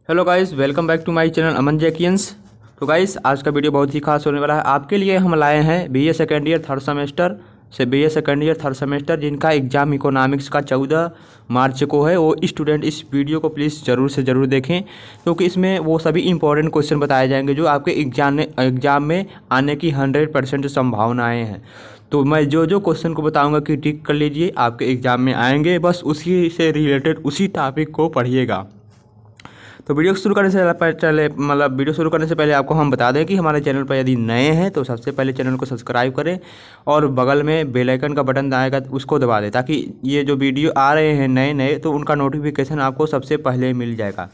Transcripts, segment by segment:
Hello guys, welcome back to my channel Aman जैकियंस। तो guys, आज का वीडियो बहुत ही खास होने वाला है। आपके लिए हम लाए हैं BA second year third semester जिनका एग्ज़ाम इकोनॉमिक्स का 14 मार्च को है। वो स्टूडेंट इस वीडियो को प्लीज़ ज़रूर से ज़रूर देखें, क्योंकि इसमें वो सभी इंपॉर्टेंट क्वेश्चन बताए जाएंगे जो आपके एग्जाम में आने की 100% संभावनाएँ हैं। तो मैं जो जो क्वेश्चन को बताऊंगा कि टिक कर लीजिए, आपके एग्ज़ाम में आएंगे, बस उसी से रिलेटेड उसी टॉपिक को पढ़िएगा। तो वीडियो शुरू करने से पहले वीडियो शुरू करने से पहले आपको हम बता दें कि हमारे चैनल पर यदि नए हैं तो सबसे पहले चैनल को सब्सक्राइब करें और बगल में बेल आइकन का बटन आएगा उसको दबा दें, ताकि ये जो वीडियो आ रहे हैं नए नए तो उनका नोटिफिकेशन आपको सबसे पहले मिल जाएगा।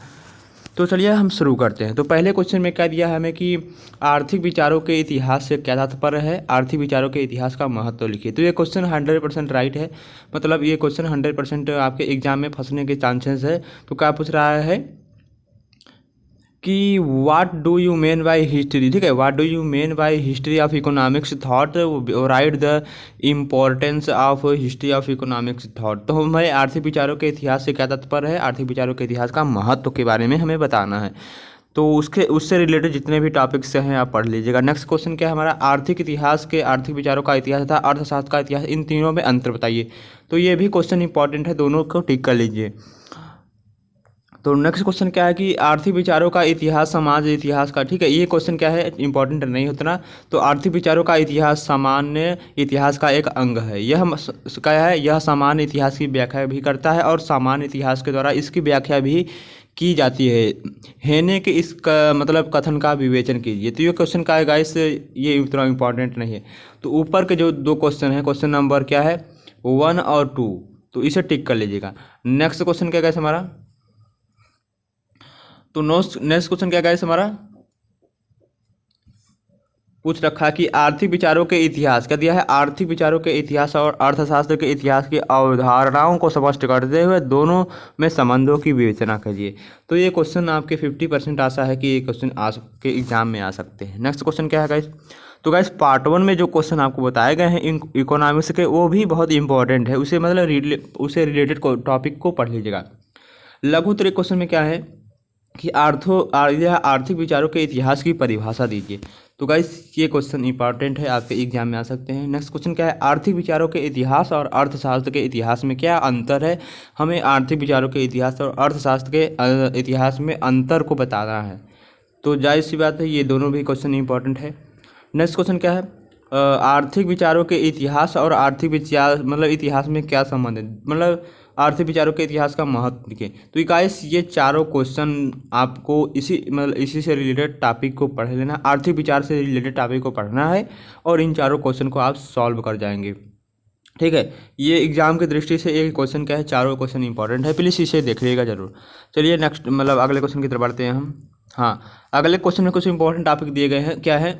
तो चलिए हम शुरू करते हैं। तो पहले क्वेश्चन में क्या दिया है हमें कि आर्थिक विचारों के इतिहास से क्या तात्पर्य है, आर्थिक विचारों के इतिहास का महत्व लिखिए। तो ये क्वेश्चन 100% राइट है, मतलब ये क्वेश्चन 100% आपके एग्जाम में फंसने के चांसेस है। तो क्या पूछ रहा है कि what do you mean by history, ठीक है, what do you mean by history of economics thought, right the importance of history of economics thought. तो हमें आर्थिक विचारों के इतिहास से क्या तात्पर्य है, आर्थिक विचारों के इतिहास का महत्व के बारे में हमें बताना है। तो उससे रिलेटेड जितने भी टॉपिक्स हैं आप पढ़ लीजिएगा। नेक्स्ट क्वेश्चन क्या है हमारा, आर्थिक इतिहास के आर्थिक विचारों का इतिहास तथा अर्थशास्त्र का इतिहास, इन तीनों में अंतर बताइए। तो ये भी क्वेश्चन इंपॉर्टेंट है, दोनों को टिक कर लीजिए। तो नेक्स्ट क्वेश्चन क्या है कि आर्थिक विचारों का इतिहास समाज इतिहास का, ठीक है, ये क्वेश्चन क्या है, इंपॉर्टेंट नहीं होता ना। तो आर्थिक विचारों का इतिहास सामान्य इतिहास का एक अंग है। यह क्या है, यह सामान्य इतिहास की व्याख्या भी करता है और सामान्य इतिहास के द्वारा इसकी व्याख्या भी की जाती है। हेने के इसका मतलब कथन का विवेचन कीजिए। तो ये क्वेश्चन का है गाइस, ये उतना इंपॉर्टेंट नहीं है। तो ऊपर के जो दो क्वेश्चन है, क्वेश्चन नंबर क्या है 1 और 2, तो इसे टिक कर लीजिएगा। नेक्स्ट क्वेश्चन क्या गाइस हमारा, तो नेक्स्ट क्वेश्चन क्या गाइस हमारा पूछ रखा कि आर्थिक विचारों के इतिहास, क्या दिया है, आर्थिक विचारों के इतिहास और अर्थशास्त्र के इतिहास की अवधारणाओं को स्पष्ट करते हुए दोनों में संबंधों की विवेचना कीजिए। तो ये क्वेश्चन आपके 50% आशा है कि ये क्वेश्चन आपके एग्जाम में आ सकते हैं। नेक्स्ट क्वेश्चन क्या है गाइस, तो गाइस पार्ट 1 में जो क्वेश्चन आपको बताए गए हैं इकोनॉमिक्स के, वो भी बहुत इंपॉर्टेंट है, उसे मतलब उसे रिलेटेड टॉपिक को पढ़ लीजिएगा। लघु उत्तरीय क्वेश्चन में क्या है कि आर्थिक विचारों के इतिहास की परिभाषा दीजिए। तो गाइस ये क्वेश्चन इंपॉर्टेंट है, आपके एग्जाम में आ सकते हैं। नेक्स्ट क्वेश्चन क्या है, आर्थिक विचारों के इतिहास और अर्थशास्त्र के इतिहास में क्या अंतर है, हमें आर्थिक विचारों के इतिहास और अर्थशास्त्र के इतिहास में अंतर को बताना है। तो जाहिर सी बात है, ये दोनों भी क्वेश्चन इंपॉर्टेंट है। नेक्स्ट क्वेश्चन क्या है, आर्थिक विचारों के इतिहास और आर्थिक विचार मतलब इतिहास में क्या संबंध है, मतलब आर्थिक विचारों के इतिहास का महत्व लिखें। तो गाइस ये चारों क्वेश्चन आपको इसी से रिलेटेड टॉपिक को पढ़ लेना, आर्थिक विचार से रिलेटेड टॉपिक को पढ़ना है और इन चारों क्वेश्चन को आप सॉल्व कर जाएंगे, ठीक है। ये एग्जाम की दृष्टि से एक क्वेश्चन क्या है, चारों क्वेश्चन इंपॉर्टेंट है, प्लीज़ इसे देख लीजिएगा जरूर। चलिए नेक्स्ट अगले क्वेश्चन की तरफ बढ़ते हैं हम। हाँ, अगले क्वेश्चन में कुछ इंपॉर्टेंट टॉपिक दिए गए हैं, क्या है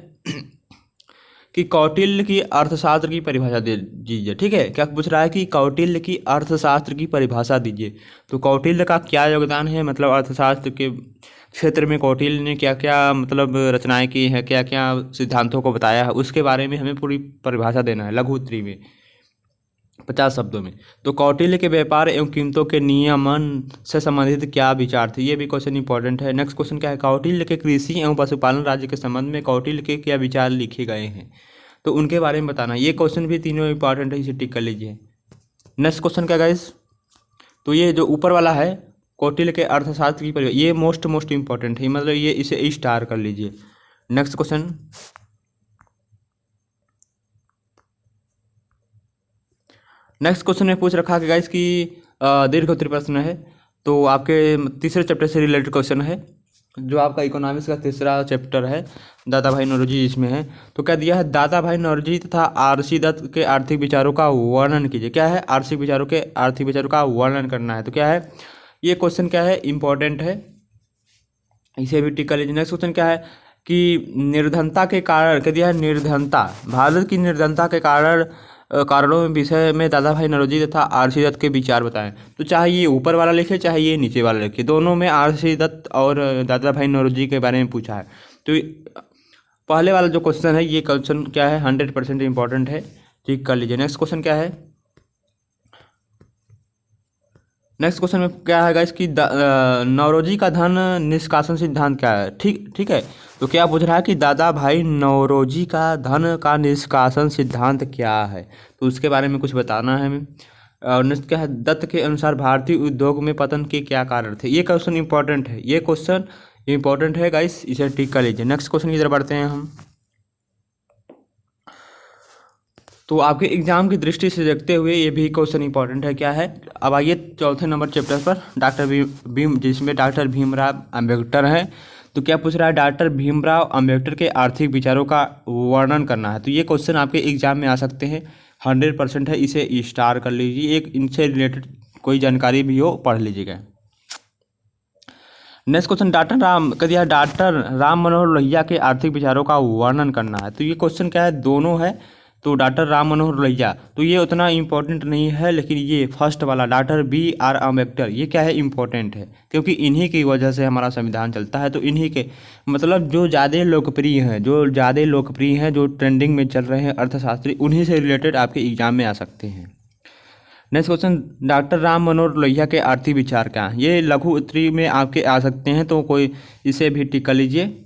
कि कौटिल्य की अर्थशास्त्र की परिभाषा दे दीजिए, ठीक है। क्या पूछ रहा है कि कौटिल्य की अर्थशास्त्र की परिभाषा दीजिए। तो कौटिल्य का क्या योगदान है, मतलब अर्थशास्त्र के क्षेत्र में कौटिल्य ने क्या क्या मतलब रचनाएं की हैं, क्या क्या सिद्धांतों को बताया है, उसके बारे में हमें पूरी परिभाषा देना है लघु उत्तरी में 50 शब्दों में। तो कौटिल्य के व्यापार एवं कीमतों के नियमन से संबंधित क्या विचार थे, ये भी क्वेश्चन इंपॉर्टेंट है। नेक्स्ट क्वेश्चन क्या है, कौटिल्य के कृषि एवं पशुपालन राज्य के संबंध में कौटिल्य के क्या विचार लिखे गए हैं, तो उनके बारे में बताना। ये क्वेश्चन भी तीनों इंपॉर्टेंट है, इसे टिक कर लीजिए। नेक्स्ट क्वेश्चन क्या गाइस, तो ये जो ऊपर वाला है कौटिल्य के अर्थशास्त्र की परिभाषा, ये मोस्ट इंपॉर्टेंट है, मतलब ये इसे स्टार कर लीजिए। नेक्स्ट क्वेश्चन, नेक्स्ट क्वेश्चन में पूछ रखा कि गाइस कि दीर्घ उत्तरीय प्रश्न है, तो आपके तीसरे चैप्टर से रिलेटेड क्वेश्चन है, जो आपका इकोनॉमिक्स का तीसरा चैप्टर है, दादा भाई नौरोजी इसमें है। तो क्या दिया है, दादा भाई नौरोजी तथा आरसी दत्त के आर्थिक विचारों का वर्णन कीजिए। क्या है, आर्थिक विचारों का वर्णन करना है। तो क्या है, ये क्वेश्चन क्या है, इंपॉर्टेंट है, इसे भी टिक कर लीजिए। नेक्स्ट क्वेश्चन क्या है कि निर्धनता के कारण, क्या दिया है, निर्धनता, भारत की निर्धनता के कारणों में विषय में दादा भाई नौरोजी तथा आरसी दत्त के विचार बताएं। तो चाहे ये ऊपर वाला लिखे चाहे ये नीचे वाला लिखे, दोनों में आरसी दत्त और दादा भाई नौरोजी के बारे में पूछा है। तो पहले वाला जो क्वेश्चन है, ये क्वेश्चन क्या है, 100% इंपॉर्टेंट है, ठीक कर लीजिए। नेक्स्ट क्वेश्चन क्या है, नेक्स्ट क्वेश्चन में क्या है गाइस कि नौरोजी का धन निष्कासन सिद्धांत क्या है। ठीक ठीक है। तो क्या पूछ रहा है कि दादा भाई नौरोजी का धन का निष्कासन सिद्धांत क्या है, तो उसके बारे में कुछ बताना है हमें। और नेक्स्ट क्या है, दत्त के अनुसार भारतीय उद्योग में पतन के क्या कारण थे। ये क्वेश्चन इंपॉर्टेंट है, ये क्वेश्चन इंपॉर्टेंट है गाइस, इसे टिक कर लीजिए। नेक्स्ट क्वेश्चन की तरफ बढ़ते हैं हम। तो आपके एग्जाम की दृष्टि से देखते हुए ये भी क्वेश्चन इंपॉर्टेंट है, क्या है। अब आइए चौथे नंबर चैप्टर पर, डॉक्टर भीम जिसमें डॉक्टर भीमराव अम्बेडकर हैं। तो क्या पूछ रहा है, डॉक्टर भीमराव अम्बेडकर के आर्थिक विचारों का वर्णन करना है। तो ये क्वेश्चन आपके एग्जाम में आ सकते हैं, 100% है, इसे स्टार कर लीजिए। एक इनसे रिलेटेड कोई जानकारी भी हो पढ़ लीजिएगा। Next question, doctor Ram Manohar Lohia के आर्थिक विचारों का वर्णन करना है। तो ये क्वेश्चन क्या है, दोनों है। तो डॉक्टर राम मनोहर लोहिया, तो ये उतना इम्पोर्टेंट नहीं है, लेकिन ये फर्स्ट वाला डॉक्टर BR अम्बेडकर, ये क्या है, इम्पोर्टेंट है, क्योंकि इन्हीं की वजह से हमारा संविधान चलता है। तो इन्हीं के मतलब जो ज़्यादा लोकप्रिय हैं, जो ट्रेंडिंग में चल रहे हैं अर्थशास्त्री, उन्हीं से रिलेटेड आपके एग्जाम में आ सकते हैं। Next question, doctor Ram Manohar Lohia के आर्थिक विचार क्या हैं। ये लघु उत्तरी में आपके आ सकते हैं, तो कोई इसे भी टिक कर लीजिए।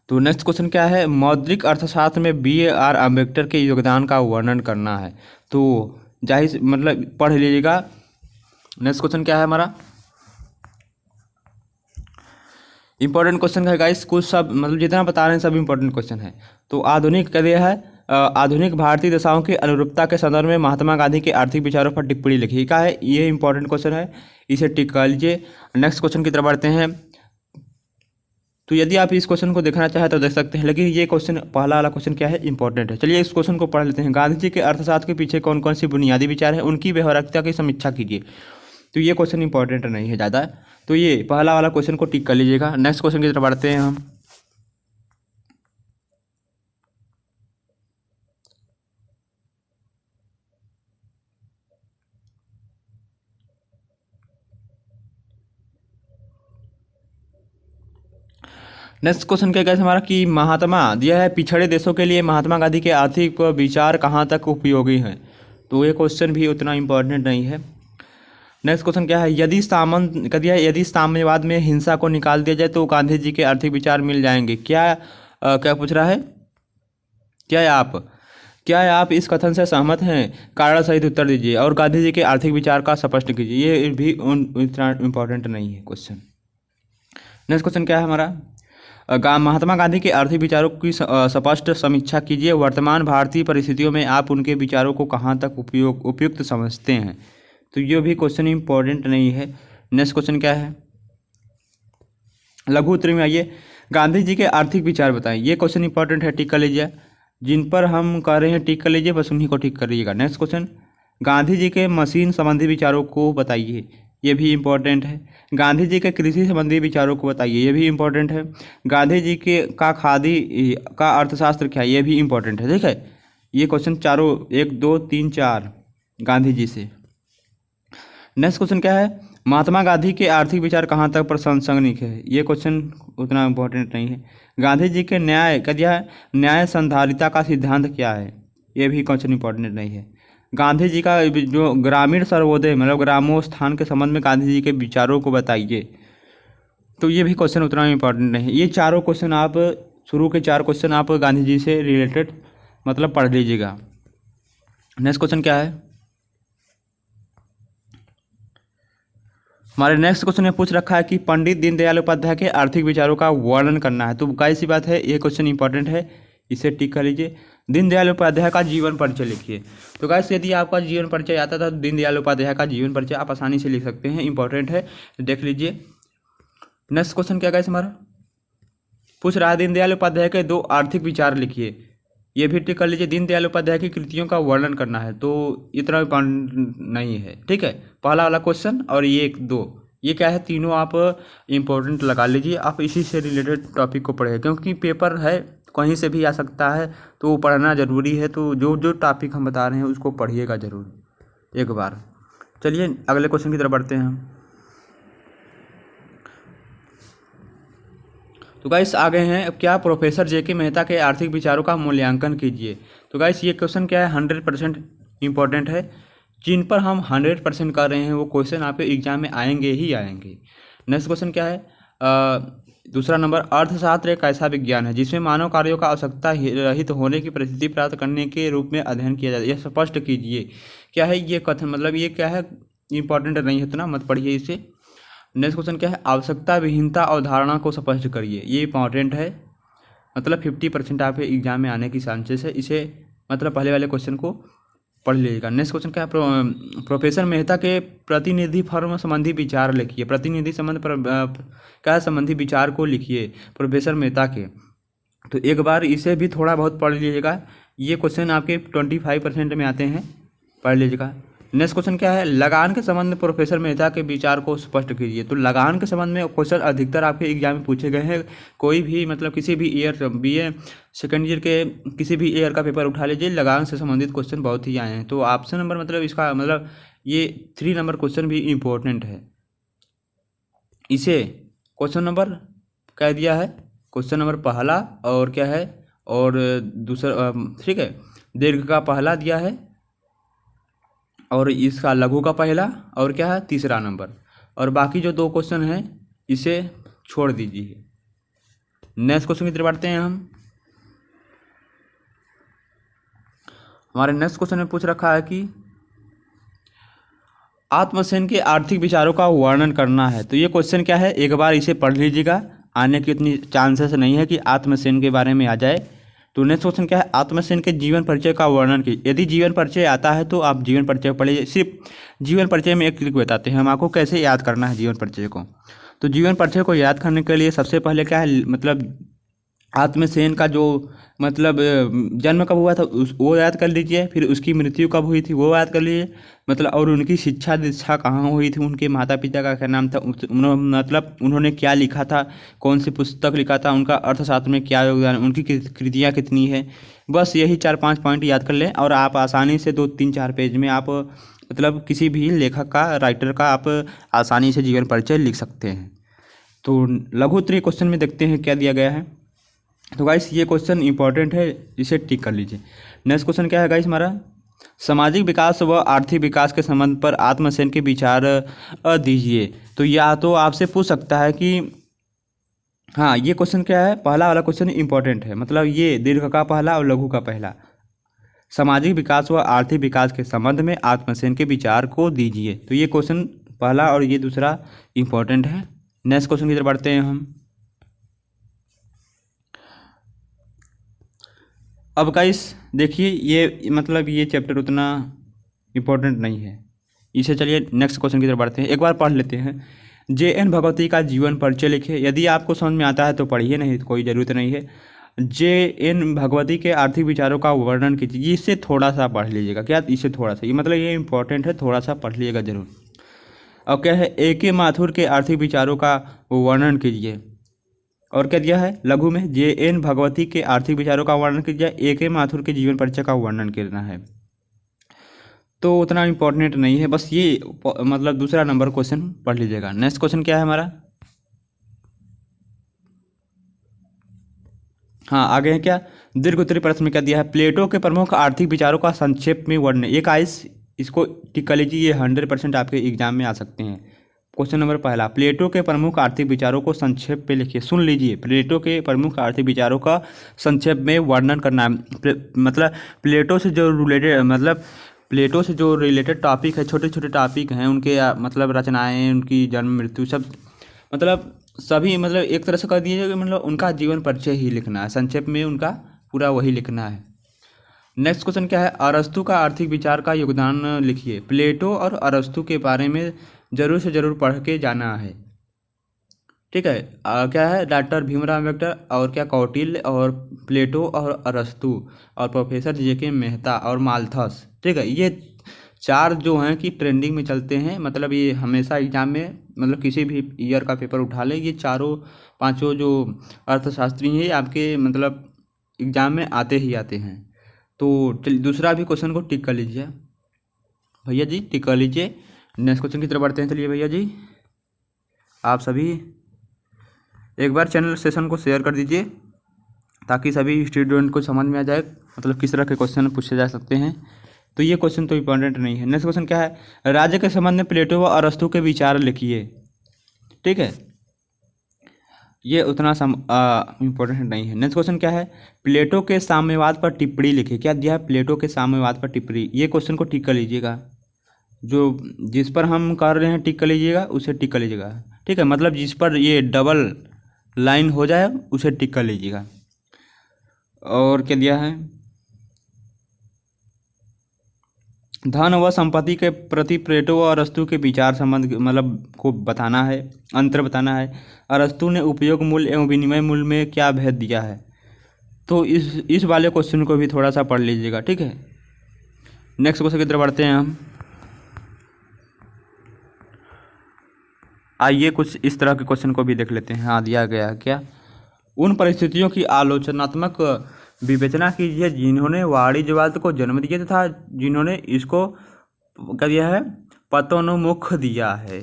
तो नेक्स्ट क्वेश्चन क्या है, मौद्रिक अर्थशास्त्र में BR अम्बेडकर के योगदान का वर्णन करना है। तो जाहिर मतलब पढ़ लीजिएगा। नेक्स्ट क्वेश्चन क्या है हमारा, इंपॉर्टेंट क्वेश्चन है गाइस, कुछ सब मतलब जितना बता रहे हैं सब इंपॉर्टेंट क्वेश्चन है। तो आधुनिक करियर है, आधुनिक भारतीय दशाओं की अनुरूपता के संदर्भ में महात्मा गांधी के आर्थिक विचारों पर टिप्पणी लिखी। क्या है, ये इंपॉर्टेंट क्वेश्चन है, इसे टिक कर लीजिए। नेक्स्ट क्वेश्चन की तरफ बढ़ते हैं। तो यदि आप इस क्वेश्चन को देखना चाहें तो देख सकते हैं, लेकिन ये क्वेश्चन पहला वाला क्वेश्चन क्या है, इंपॉर्टेंट है। चलिए इस क्वेश्चन को पढ़ लेते हैं। गांधी जी के अर्थशास्त्र के पीछे कौन कौन सी बुनियादी विचार हैं, उनकी व्यवहारिकता की समीक्षा कीजिए। तो ये क्वेश्चन इंपॉर्टेंट नहीं है ज़्यादा, तो ये पहला वाला क्वेश्चन को टिक कर लीजिएगा। नेक्स्ट क्वेश्चन की तरफ बढ़ते हैं हम। नेक्स्ट क्वेश्चन क्या है हमारा कि महात्मा दिया है, पिछड़े देशों के लिए महात्मा गांधी के आर्थिक विचार कहाँ तक उपयोगी हैं। तो ये क्वेश्चन भी उतना इम्पोर्टेंट नहीं है। नेक्स्ट क्वेश्चन क्या है, यदि साम्यवाद में हिंसा को निकाल दिया जाए तो गांधी जी के आर्थिक विचार मिल जाएंगे। क्या पूछ रहा है, क्या आप इस कथन से सहमत हैं, कारण सहित उत्तर दीजिए और गांधी जी के आर्थिक विचार का स्पष्ट कीजिए। ये भी इतना इम्पोर्टेंट नहीं है क्वेश्चन। नेक्स्ट क्वेश्चन क्या है हमारा, महात्मा गांधी के आर्थिक विचारों की स्पष्ट समीक्षा कीजिए। वर्तमान भारतीय परिस्थितियों में आप उनके विचारों को कहाँ तक उपयुक्त समझते हैं। तो ये भी क्वेश्चन इंपॉर्टेंट नहीं है। नेक्स्ट क्वेश्चन क्या है, लघु उत्तरी में आइए, गांधी जी के आर्थिक विचार बताएं। ये क्वेश्चन इंपॉर्टेंट है, टिक कर लीजिए। जिन पर हम कह रहे हैं टिक कर लीजिए, बस उन्हीं को टिक कर लीजिएगा। नेक्स्ट क्वेश्चन, गांधी जी के मशीन संबंधी विचारों को बताइए। ये भी इम्पोर्टेंट है। गांधी जी के कृषि संबंधी विचारों को बताइए। ये भी इम्पोर्टेंट है। गांधी जी के खादी का अर्थशास्त्र क्या है। ये भी इम्पोर्टेंट है। ठीक है, ये क्वेश्चन चारों 1 2 3 4 गांधी जी से। नेक्स्ट क्वेश्चन क्या है, महात्मा गांधी के आर्थिक विचार कहाँ तक प्रासंगिक है। ये क्वेश्चन उतना इम्पोर्टेंट नहीं है। गांधी जी के न्याय संधारिता का सिद्धांत क्या है। ये भी क्वेश्चन इंपॉर्टेंट नहीं है। गांधी जी का जो ग्रामीण सर्वोदय मतलब ग्रामोत्थान के संबंध में गांधी जी के विचारों को बताइए। तो ये भी क्वेश्चन उतना इम्पोर्टेंट नहीं है। ये चारों क्वेश्चन आप शुरू के 4 क्वेश्चन आप गांधी जी से रिलेटेड मतलब पढ़ लीजिएगा। नेक्स्ट क्वेश्चन क्या है, हमारे नेक्स्ट क्वेश्चन में पूछ रखा है कि पंडित दीनदयाल उपाध्याय के आर्थिक विचारों का वर्णन करना है। तो गाइस सी बात है, ये क्वेश्चन इंपॉर्टेंट है, इसे टिक कर लीजिए। दीनदयाल उपाध्याय का जीवन परिचय लिखिए। तो गाइस यदि आपका जीवन परिचय आता था तो दीनदयाल उपाध्याय का जीवन परिचय आप आसानी से लिख सकते हैं, इंपॉर्टेंट है, देख लीजिए। नेक्स्ट क्वेश्चन क्या गाइस हमारा पूछ रहा है, दीनदयाल उपाध्याय के 2 आर्थिक विचार लिखिए। ये भी टिक कर लीजिए। दीनदयाल उपाध्याय की कृतियों का वर्णन करना है, तो इतना इम्पोर्टेंट नहीं है। ठीक है, पहला वाला क्वेश्चन और ये 2, ये क्या है, तीनों आप इम्पोर्टेंट लगा लीजिए। आप इसी से रिलेटेड टॉपिक को पढ़ें, क्योंकि पेपर है कहीं से भी आ सकता है, तो पढ़ना ज़रूरी है। तो जो जो टॉपिक हम बता रहे हैं उसको पढ़िएगा ज़रूर एक बार। चलिए अगले क्वेश्चन की तरफ बढ़ते हैं हम। तो गाइस आगे हैं, क्या प्रोफेसर JK मेहता के आर्थिक विचारों का मूल्यांकन कीजिए। तो गाइस ये क्वेश्चन क्या है, 100% इम्पोर्टेंट है। जिन पर हम 100% कर रहे हैं वो क्वेश्चन आपके एग्जाम में आएंगे ही आएंगे। नेक्स्ट क्वेश्चन क्या है, दूसरा नंबर, अर्थशास्त्र एक ऐसा विज्ञान है जिसमें मानव कार्यों का आवश्यकता रहित होने की परिस्थिति प्राप्त करने के रूप में अध्ययन किया जाता है। यह स्पष्ट कीजिए। क्या है ये कथन, मतलब ये क्या है, इंपॉर्टेंट नहीं है इतना, मत पढ़िए इसे। नेक्स्ट क्वेश्चन क्या है, आवश्यकता विहीनता अवधारणा को स्पष्ट करिए। ये इंपॉर्टेंट है, मतलब 50% आपके एग्जाम में आने की चांसेस है। इसे मतलब पहले वाले क्वेश्चन को पढ़ लीजिएगा। नेक्स्ट क्वेश्चन क्या है, प्रोफेसर मेहता के प्रतिनिधि फर्म संबंधी विचार लिखिए। प्रतिनिधि संबंध क्या संबंधी विचार को लिखिए प्रोफेसर मेहता के। तो एक बार इसे भी थोड़ा बहुत पढ़ लीजिएगा। ये क्वेश्चन आपके 25% में आते हैं, पढ़ लीजिएगा। नेक्स्ट क्वेश्चन क्या है, लगान के संबंध में प्रोफेसर मेहता के विचार को स्पष्ट कीजिए। तो लगान के संबंध में क्वेश्चन अधिकतर आपके एग्जाम में पूछे गए हैं। कोई भी मतलब किसी भी ईयर बीए सेकेंड ईयर के किसी भी ईयर का पेपर उठा लीजिए, लगान से संबंधित क्वेश्चन बहुत ही आए हैं। तो ऑप्शन नंबर मतलब इसका मतलब ये 3 नंबर क्वेश्चन भी इम्पोर्टेंट है। इसे क्वेश्चन नंबर कह दिया है, क्वेश्चन नंबर पहला और क्या है, और दूसरा, ठीक है, दीर्घ का पहला दिया है और इसका लघु का पहला और क्या है तीसरा नंबर, और बाकी जो 2 क्वेश्चन हैं इसे छोड़ दीजिए। नेक्स्ट क्वेश्चन की तरफ बढ़ते हैं हम। हमारे नेक्स्ट क्वेश्चन में पूछ रखा है कि आत्मसेन के आर्थिक विचारों का वर्णन करना है। तो ये क्वेश्चन क्या है, एक बार इसे पढ़ लीजिएगा, आने की उतनी चांसेस नहीं है कि आत्मसेन के बारे में आ जाए। तो नेक्स्ट क्वेश्चन क्या है, आत्मसेन के जीवन परिचय का वर्णन कीजिए। यदि जीवन परिचय आता है तो आप जीवन परिचय पढ़िए। सिर्फ जीवन परिचय में एक ट्रिक बताते हैं हम आपको कैसे याद करना है जीवन परिचय को। तो जीवन परिचय को याद करने के लिए सबसे पहले क्या है, मतलब आत्मसेन का जो मतलब जन्म कब हुआ था वो याद कर लीजिए, फिर उसकी मृत्यु कब हुई थी वो याद कर लीजिए, मतलब और उनकी शिक्षा दीक्षा कहाँ हुई थी, उनके माता पिता का क्या नाम था, मतलब उन्होंने क्या लिखा था, कौन सी पुस्तक लिखा था, उनका अर्थशास्त्र में क्या योगदान, उनकी कृतियाँ कितनी है। बस यही 4-5 पॉइंट याद कर लें और आप आसानी से 2-3-4 पेज में आप मतलब किसी भी लेखक का, राइटर का आप आसानी से जीवन परिचय लिख सकते हैं। तो लघु उत्तरीय क्वेश्चन में देखते हैं क्या दिया गया है। तो गाइस ये क्वेश्चन इंपॉर्टेंट है, इसे टिक कर लीजिए। नेक्स्ट क्वेश्चन क्या है गाइस हमारा, सामाजिक विकास व आर्थिक विकास के संबंध पर आत्मसेन के विचार दीजिए। तो या तो आपसे पूछ सकता है कि हाँ ये क्वेश्चन क्या है, पहला वाला क्वेश्चन इंपॉर्टेंट है, मतलब ये दीर्घ का पहला और लघु का पहला, सामाजिक विकास व आर्थिक विकास के संबंध में आत्मसेन के विचार को दीजिए। तो ये क्वेश्चन पहला और ये दूसरा इंपॉर्टेंट है। नेक्स्ट क्वेश्चन की तरफ बढ़ते हैं हम। अब गाइस देखिए ये मतलब ये चैप्टर उतना इम्पोर्टेंट नहीं है, इसे चलिए नेक्स्ट क्वेश्चन की तरफ बढ़ते हैं। एक बार पढ़ लेते हैं। जे.एन. भगवती का जीवन परिचय लिखिए। यदि आपको समझ में आता है तो पढ़िए, नहीं तो कोई ज़रूरत नहीं है। जे.एन. भगवती के आर्थिक विचारों का वर्णन कीजिए। इससे थोड़ा सा पढ़ लीजिएगा, क्या इससे थोड़ा सा, ये मतलब ये इंपॉर्टेंट है, थोड़ा सा पढ़ लीजिएगा जरूर। और क्या है, ए.के. माथुर के आर्थिक विचारों का वर्णन कीजिए। और क्या दिया है लघु में, जे.एन. भगवती के आर्थिक विचारों का वर्णन कीजिए, ए.के. माथुर के जीवन परिचय का वर्णन करना है। तो उतना इम्पोर्टेंट नहीं है, बस ये मतलब दूसरा नंबर क्वेश्चन पढ़ लीजिएगा। नेक्स्ट क्वेश्चन क्या है हमारा, हाँ आगे है क्या, दीर्घ उत्तरीय प्रश्न में क्या दिया है, प्लेटो के प्रमुख आर्थिक विचारों का संक्षेप में वर्णन। एक आइस इसको टिक कर लीजिए, ये 100% आपके एग्जाम में आ सकते हैं। क्वेश्चन नंबर पहला, प्लेटो के प्रमुख आर्थिक विचारों को संक्षेप में लिखिए। सुन लीजिए, प्लेटो के प्रमुख आर्थिक विचारों का संक्षेप में वर्णन करना है। मतलब प्लेटो से जो रिलेटेड, मतलब प्लेटो से जो रिलेटेड टॉपिक है, छोटे छोटे टॉपिक हैं उनके मतलब रचनाएं, उनकी जन्म मृत्यु सब, मतलब सभी मतलब एक तरह से कह दीजिए कि मतलब उनका जीवन परिचय ही लिखना है, संक्षेप में उनका पूरा वही लिखना है। नेक्स्ट क्वेश्चन क्या है, अरस्तु का आर्थिक विचार का योगदान लिखिए। प्लेटो और अरस्तु के बारे में जरूर से जरूर पढ़ के जाना है, ठीक है। क्या है, डॉक्टर भीमराव अम्बेडकर और क्या कौटिल्य और प्लेटो और अरस्तु और प्रोफेसर जे.के. मेहता और माल्थस, ठीक है। ये 4 जो हैं कि ट्रेंडिंग में चलते हैं, मतलब ये हमेशा एग्जाम में मतलब किसी भी ईयर का पेपर उठा ले, ये 4-5 जो अर्थशास्त्री हैं आपके मतलब एग्जाम में आते ही आते हैं। तो दूसरा भी क्वेश्चन को टिक कर लीजिए भैया जी, टिक कर लीजिए। नेक्स्ट क्वेश्चन की तरफ बढ़ते हैं। चलिए भैया जी, आप सभी एक बार चैनल सेशन को शेयर कर दीजिए ताकि सभी स्टूडेंट को समझ में आ जाए मतलब किस तरह के क्वेश्चन पूछे जा सकते हैं। तो ये क्वेश्चन तो इंपॉर्टेंट नहीं है। नेक्स्ट क्वेश्चन क्या है, राज्य के संबंध में प्लेटो व अरस्तु के विचार लिखिए। ठीक है, ये उतना इम्पोर्टेंट नहीं है। नेक्स्ट क्वेश्चन क्या है, प्लेटो के साम्यवाद पर टिप्पणी लिखिए। क्या दिया है, प्लेटो के साम्यवाद पर टिप्पणी। ये क्वेश्चन को टिक कर लीजिएगा, जो जिस पर हम कर रहे हैं टिक कर लीजिएगा, उसे टिक कर लीजिएगा। ठीक है, मतलब जिस पर ये डबल लाइन हो जाए उसे टिक कर लीजिएगा। और क्या दिया है, धन व संपत्ति के प्रति प्लेटो और अरस्तु के विचार संबंध मतलब को बताना है, अंतर बताना है। अरस्तु ने उपयोग मूल्य एवं विनिमय मूल्य में क्या भेद दिया है, तो इस वाले क्वेश्चन को भी थोड़ा सा पढ़ लीजिएगा। ठीक है, नेक्स्ट क्वेश्चन की तरफ बढ़ते हैं हम। आइए कुछ इस तरह के क्वेश्चन को भी देख लेते हैं। हाँ, दिया गया है क्या, उन परिस्थितियों की आलोचनात्मक विवेचना कीजिए जिन्होंने वाणिज्यवाद को जन्म दिया तथा जिन्होंने इसको क्या दिया है, पतोन्मुख दिया है।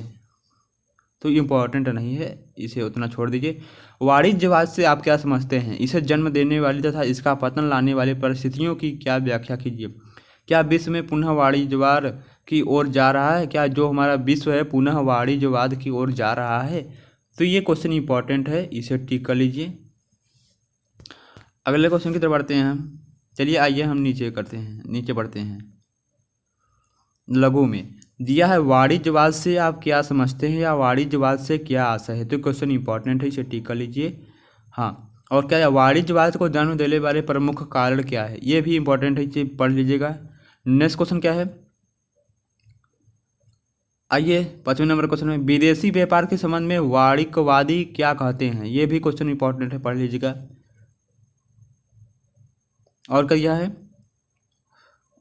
तो इम्पोर्टेंट नहीं है, इसे उतना छोड़ दीजिए। वाणिज्यवाद से आप क्या समझते हैं, इसे जन्म देने वाली तथा इसका पतन लाने वाली परिस्थितियों की क्या व्याख्या कीजिए। क्या विश्व में पुनः वाणिज्यवाद की ओर जा रहा है, क्या जो हमारा विश्व है पुनः वाणिज्यवाद की ओर जा रहा है। तो ये क्वेश्चन इंपॉर्टेंट है, इसे टिक कर लीजिए। अगले क्वेश्चन की तरफ बढ़ते हैं हम। चलिए आइए हम नीचे बढ़ते हैं। लघु में दिया है, वाणिज्यवाद से आप क्या समझते हैं या वाणिज्यवाद से क्या आशा है। तो क्वेश्चन इंपॉर्टेंट है, इसे टिक कर लीजिए। हाँ, और क्या है, वाणिज्यवाद को जन्म देने वाले प्रमुख कारण क्या है, ये भी इंपॉर्टेंट है, इसे पढ़ लीजिएगा। नेक्स्ट क्वेश्चन क्या है, आइए 5वें नंबर क्वेश्चन में, विदेशी व्यापार के संबंध में वाणिज्यवादी क्या कहते हैं। ये भी क्वेश्चन इंपॉर्टेंट है, पढ़ लीजिएगा। और क्या है,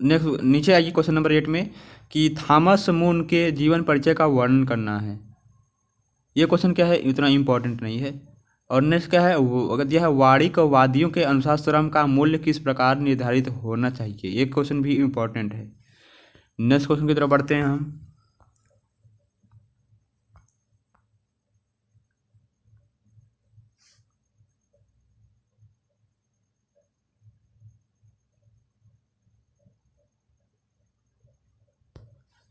नेक्स्ट नीचे आइए क्वेश्चन नंबर 8 में कि थॉमस मून के जीवन परिचय का वर्णन करना है। ये क्वेश्चन क्या है, इतना इम्पोर्टेंट नहीं है। और नेक्स्ट क्या है, अगर दिया है, वाणिज्यवादियों के अनुसार श्रम का मूल्य किस प्रकार निर्धारित होना चाहिए। ये क्वेश्चन भी इम्पोर्टेंट है। नेक्स्ट क्वेश्चन की तरफ बढ़ते हैं हम।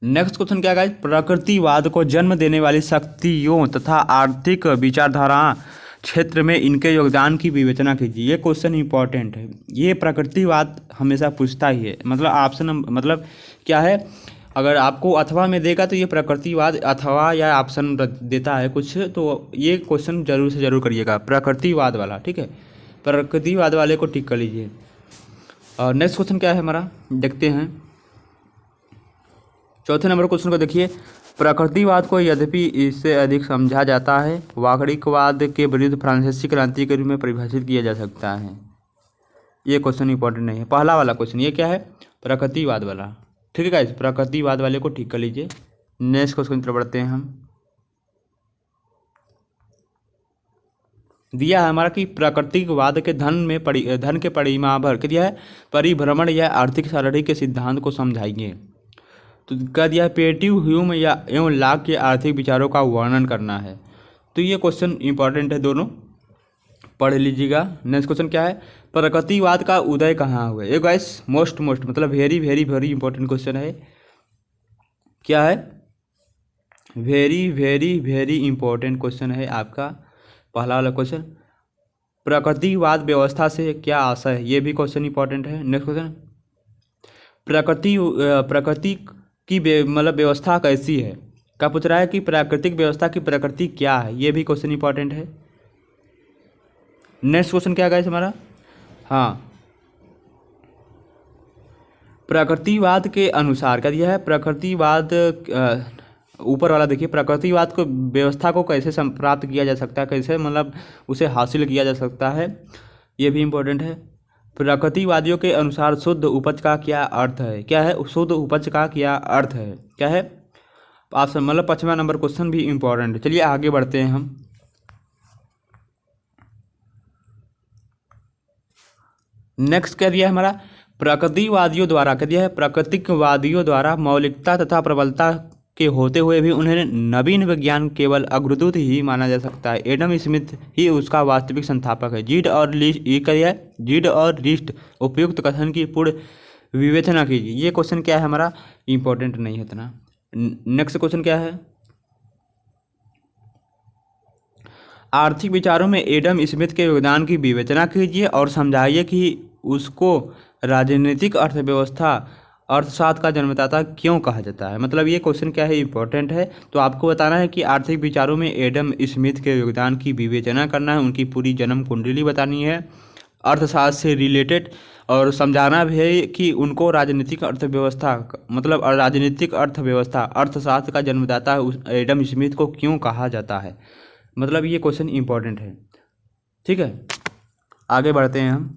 नेक्स्ट क्वेश्चन क्या गाइस, प्रकृतिवाद को जन्म देने वाली शक्तियों तथा आर्थिक विचारधारा क्षेत्र में इनके योगदान की विवेचना कीजिए। ये क्वेश्चन इंपॉर्टेंट है, ये प्रकृतिवाद हमेशा पूछता ही है। मतलब ऑप्शन मतलब क्या है, अगर आपको अथवा में देगा तो ये प्रकृतिवाद अथवा या ऑप्शन देता है कुछ, तो ये क्वेश्चन जरूर से जरूर करिएगा, प्रकृतिवाद वाला। ठीक है, प्रकृतिवाद वाले को टिक कर लीजिए। और नेक्स्ट क्वेश्चन क्या है हमारा, देखते हैं। चौथे नंबर क्वेश्चन को देखिए, प्रकृतिवाद को यद्यपि इससे अधिक समझा जाता है, वाणिज्यवाद के विरुद्ध फ्रांसीसी क्रांति के रूप में परिभाषित किया जा सकता है। ये क्वेश्चन इंपॉर्टेंट नहीं है, पहला वाला क्वेश्चन। ये क्या है, प्रकृतिवाद वाला। ठीक है गाइस, प्रकृतिवाद वाले को ठीक कर लीजिए। नेक्स्ट क्वेश्चन की तरफ बढ़ते हैं हम। दिया है हमारा कि प्राकृतिकवाद के धन के परिमाभर के दिया है, परिभ्रमण या आर्थिक सारणी के सिद्धांत को समझाइए। तो क्या दिया है, पेटिव ह्यूम या एवं लाक के आर्थिक विचारों का वर्णन करना है। तो ये क्वेश्चन इंपॉर्टेंट है, दोनों पढ़ लीजिएगा। नेक्स्ट क्वेश्चन क्या है, प्रकृतिवाद का उदय कहाँ हुआ। ये गाइस मोस्ट मतलब very very very important question है। क्या है, very very very important question है आपका पहला वाला क्वेश्चन। प्रकृतिवाद व्यवस्था से क्या आशा है, ये भी क्वेश्चन इंपॉर्टेंट है। नेक्स्ट क्वेश्चन, प्रकृति की मतलब व्यवस्था कैसी है, क्या पूछ रहा है कि प्राकृतिक व्यवस्था की प्रकृति क्या है। ये भी क्वेश्चन इंपॉर्टेंट है। नेक्स्ट क्वेश्चन क्या गाइस हमारा, हाँ, प्रकृतिवाद के अनुसार क्या दिया है, प्रकृतिवाद ऊपर वाला देखिए, प्रकृतिवाद को व्यवस्था को कैसे प्राप्त किया जा सकता है, कैसे मतलब उसे हासिल किया जा सकता है, ये भी इम्पोर्टेंट है। प्रकृतिवादियों के अनुसार शुद्ध उपज का क्या अर्थ है। क्या है, शुद्ध उपज का क्या अर्थ है, क्या है ऑप्शन मतलब 5वां नंबर क्वेश्चन भी इम्पोर्टेंट है। चलिए आगे बढ़ते हैं हम। नेक्स्ट क्या दिया है हमारा, प्रकृतिवादियों द्वारा क्या दिया है, प्राकृतिकवादियों द्वारा मौलिकता तथा प्रबलता के होते हुए भी उन्हें नवीन विज्ञान केवल अग्रदूत ही माना जा सकता है। एडम स्मिथ ही उसका वास्तविक संस्थापक है। जीड और लिस्ट ये क्या है, जीड और लिस्ट उपयुक्त कथन की पूर्ण विवेचना कीजिए। ये क्वेश्चन क्या है हमारा, इंपॉर्टेंट नहीं है इतना। नेक्स्ट क्वेश्चन क्या है, आर्थिक विचारों में एडम स्मिथ के योगदान की विवेचना कीजिए और समझाइए कि उसको राजनीतिक अर्थव्यवस्था अर्थशास्त्र का जन्मदाता क्यों कहा जाता है। मतलब ये क्वेश्चन क्या है, इंपॉर्टेंट है। तो आपको बताना है कि आर्थिक विचारों में एडम स्मिथ के योगदान की विवेचना करना है, उनकी पूरी जन्म कुंडली बतानी है अर्थशास्त्र से रिलेटेड, और समझाना भी है कि उनको राजनीतिक अर्थव्यवस्था मतलब राजनीतिक अर्थव्यवस्था अर्थशास्त्र का जन्मदाता एडम स्मिथ को क्यों कहा जाता है। मतलब ये क्वेश्चन इंपॉर्टेंट है। ठीक है, आगे बढ़ते हैं हम।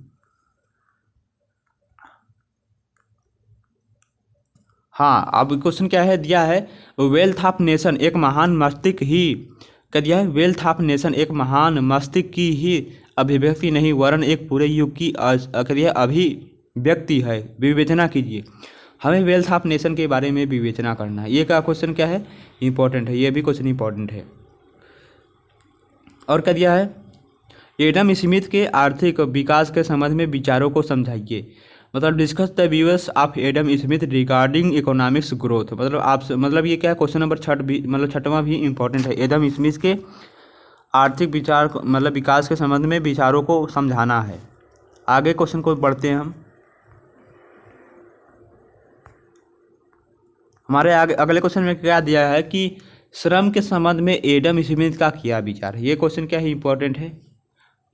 हाँ, अब क्वेश्चन क्या है दिया है, वेल्थ ऑफ नेशन एक महान मस्तिष्क ही, क्या दिया है, वेल्थ ऑफ नेशन एक महान मस्तिष्क की ही अभिव्यक्ति नहीं वरन एक पूरे युग की अभिव्यक्ति है, विवेचना कीजिए। हमें वेल्थ ऑफ नेशन के बारे में विवेचना करना है। ये का क्वेश्चन क्या है, इंपॉर्टेंट है, ये भी क्वेश्चन इंपॉर्टेंट है। और क्या दिया है, एडम स्मिथ के आर्थिक विकास के संबंध में विचारों को समझाइए। मतलब discuss the viewers of Adam Smith regarding economics growth. मतलब ये क्या है, क्वेश्चन नंबर छठवां भी इंपॉर्टेंट है। एडम स्मिथ के आर्थिक विचार मतलब विकास के संबंध में विचारों को समझाना है। आगे क्वेश्चन को बढ़ते हैं हम। हमारे आगे अगले क्वेश्चन में क्या दिया है कि श्रम के संबंध में एडम स्मिथ का क्या विचार है। ये क्वेश्चन क्या है, इंपॉर्टेंट है।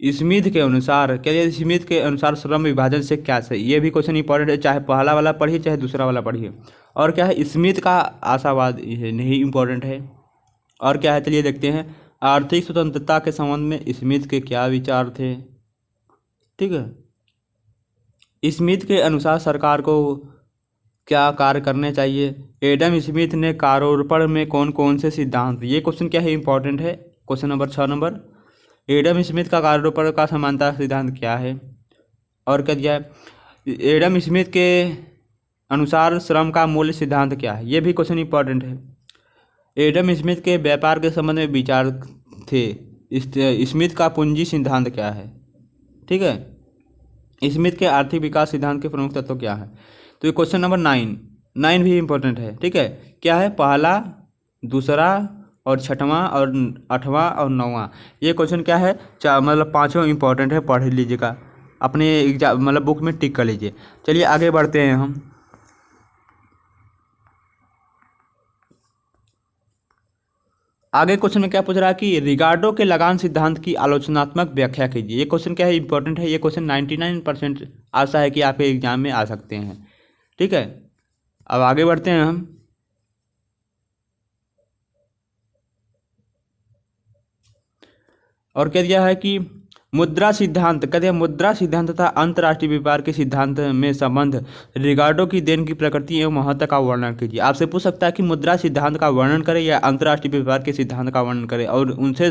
स्मिथ के अनुसार क्या है, स्मिथ के अनुसार श्रम विभाजन से क्या सही, ये भी क्वेश्चन इंपॉर्टेंट है, चाहे पहला वाला पढ़िए चाहे दूसरा वाला पढ़िए। और क्या है, स्मिथ का आशावाद नहीं इंपॉर्टेंट है। और क्या है, चलिए देखते हैं, आर्थिक स्वतंत्रता के संबंध में स्मिथ के क्या विचार थे। ठीक है, स्मिथ के अनुसार सरकार को क्या कार्य करने चाहिए। एडम स्मिथ ने कारोबार में कौन कौन से सिद्धांत, ये क्वेश्चन क्या है, इंपॉर्टेंट है। क्वेश्चन नंबर 6 एडम स्मिथ का कारोबार का समानता सिद्धांत क्या है। और क्या दिया है, एडम स्मिथ के अनुसार श्रम का मूल्य सिद्धांत क्या है, ये भी क्वेश्चन इंपॉर्टेंट है। एडम स्मिथ के व्यापार के संबंध में विचार थे। स्मिथ का पूंजी सिद्धांत क्या है। ठीक है, स्मिथ के आर्थिक विकास सिद्धांत के प्रमुख तत्व क्या है। तो ये क्वेश्चन नंबर 9 भी इंपॉर्टेंट है। ठीक है, क्या है, पहला, दूसरा और छठवां और 8वां और 9वां, ये क्वेश्चन क्या है, मतलब पाँचों इंपॉर्टेंट है, पढ़ लीजिएगा अपने एग्जाम मतलब बुक में टिक कर लीजिए। चलिए आगे बढ़ते हैं हम। आगे क्वेश्चन में क्या पूछ रहा है कि रिगार्डो के लगान सिद्धांत की आलोचनात्मक व्याख्या कीजिए। ये क्वेश्चन क्या है, इंपॉर्टेंट है। ये क्वेश्चन 99% आशा है कि आपके एग्जाम में आ सकते हैं। ठीक है, अब आगे बढ़ते हैं हम। और क्या दिया है कि मुद्रा सिद्धांत, कहते हैं मुद्रा सिद्धांत तथा अंतर्राष्ट्रीय व्यापार के सिद्धांत में संबंध, रिगार्डो की देन की प्रकृति एवं महत्व का वर्णन कीजिए। आपसे पूछ सकता है कि मुद्रा सिद्धांत का वर्णन करें या अंतर्राष्ट्रीय व्यापार के सिद्धांत का वर्णन करें, और उनसे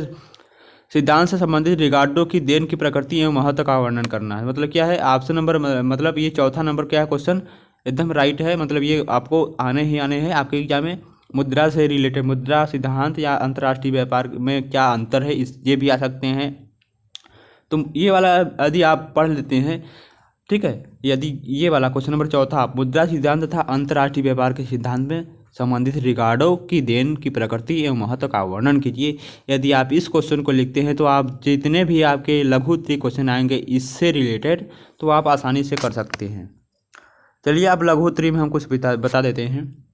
सिद्धांत से संबंधित रिगार्डो की देन की प्रकृति एवं महत्व का वर्णन करना है। मतलब क्या है, ऑप्शन नंबर मतलब ये चौथा नंबर क्या है, क्वेश्चन एकदम राइट है। मतलब ये आपको आने हैं आपके एग्जाम में। मुद्रा से रिलेटेड, मुद्रा सिद्धांत या अंतर्राष्ट्रीय व्यापार में क्या अंतर है, इस ये भी आ सकते हैं। तो ये वाला यदि आप पढ़ लेते हैं, ठीक है, यदि ये वाला क्वेश्चन नंबर चौथा, मुद्रा सिद्धांत तथा अंतर्राष्ट्रीय व्यापार के सिद्धांत में संबंधित रिगार्डो की देन की प्रकृति एवं महत्व का वर्णन कीजिए। यदि आप इस क्वेश्चन को लिखते हैं तो आप जितने भी आपके लघु उत्तरीय क्वेश्चन आएंगे इससे रिलेटेड, तो आप आसानी से कर सकते हैं। चलिए आप लघु उत्तरीय में हम कुछ बता देते हैं।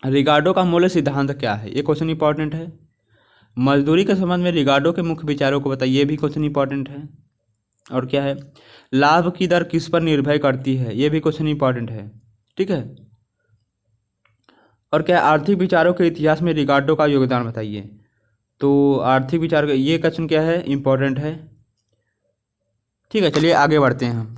रिगार्डो का मूल्य सिद्धांत क्या है, ये क्वेश्चन इंपॉर्टेंट है। मजदूरी के संबंध में रिगार्डो के मुख्य विचारों को बताइए, ये भी क्वेश्चन इंपॉर्टेंट है। और क्या है, लाभ की दर किस पर निर्भर करती है, ये भी क्वेश्चन इंपॉर्टेंट है। ठीक है, और क्या, आर्थिक विचारों के इतिहास में रिगार्डो का योगदान बताइए। तो आर्थिक विचार, ये क्वेश्चन क्या है, इंपॉर्टेंट है। ठीक है, चलिए आगे बढ़ते हैं हम।